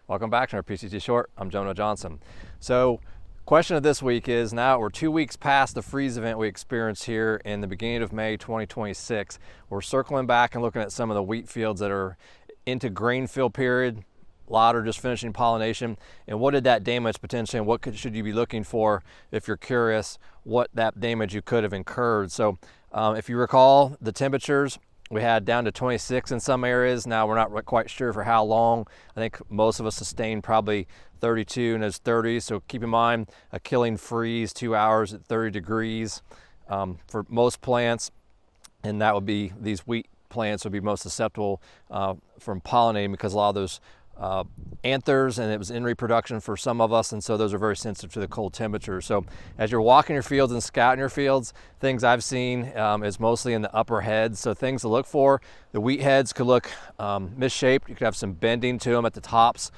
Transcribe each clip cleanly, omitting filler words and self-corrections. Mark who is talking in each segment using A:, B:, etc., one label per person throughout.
A: Welcome back to our PCT Short. I'm Jonah Johnson. So, question of this week is, now we're 2 weeks past the freeze event we experienced here in the beginning of May 2026. We're circling back and looking at some of the wheat fields that are into grain fill period. A lot are just finishing pollination. And what did that damage potentially, and what should you be looking for if you're curious what that damage you could have incurred? So if you recall, the temperatures, we had down to 26 in some areas. Now we're not quite sure for how long. I think most of us sustained probably 32 and it's 30. So keep in mind a killing freeze, 2 hours at 30 degrees for most plants. And that would be, these wheat plants would be most susceptible from pollinating, because a lot of those anthers, and it was in reproduction for some of us, and so those are very sensitive to the cold temperatures. So as you're walking your fields and scouting your fields, things I've seen is mostly in the upper heads. So things to look for: the wheat heads could look misshaped. You could have some bending to them at the tops.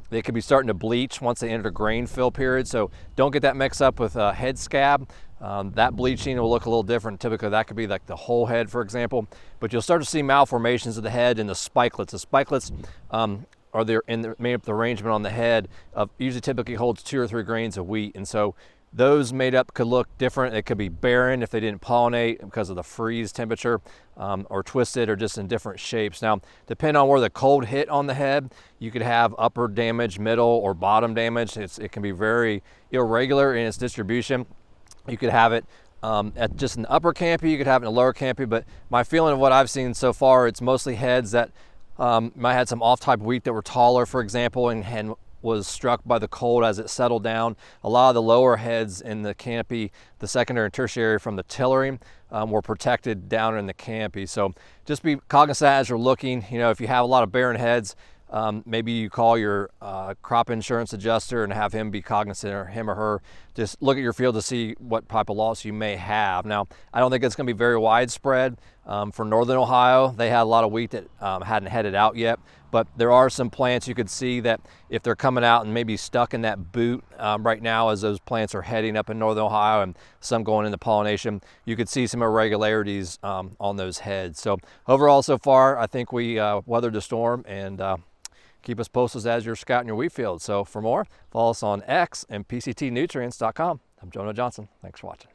A: They could be starting to bleach once they enter the grain fill period, so don't get that mixed up with head scab. That bleaching will look a little different. Typically that could be like the whole head, for example, but you'll start to see malformations of the head and the spikelets. The spikelets are there in made up the arrangement on the head of usually typically holds 2 or 3 grains of wheat, and so those made up could look different. It could be barren if they didn't pollinate because of the freeze temperature, or twisted, or just in different shapes. Now, depending on where the cold hit on the head, you could have upper damage, middle, or bottom damage. It can be very irregular in its distribution. You could have it at just an upper canopy, you could have it in a lower canopy, but my feeling of what I've seen so far, it's mostly heads that might have some off-type wheat that were taller, for example, and was struck by the cold as it settled down. A lot of the lower heads in the canopy, the secondary and tertiary from the tillering, were protected down in the canopy. So just be cognizant as you're looking. You know, if you have a lot of barren heads, maybe you call your crop insurance adjuster and have him be cognizant, or him or her, just look at your field to see what type of loss you may have. Now, I don't think it's going to be very widespread. For northern Ohio, they had a lot of wheat that hadn't headed out yet, but there are some plants you could see that if they're coming out and maybe stuck in that boot right now as those plants are heading up in northern Ohio, and some going into pollination, you could see some irregularities on those heads. So overall, so far, I think we weathered the storm, and keep us posted as you're scouting your wheat field. So for more, follow us on X and PCTnutrients.com. I'm Jonah Johnson. Thanks for watching.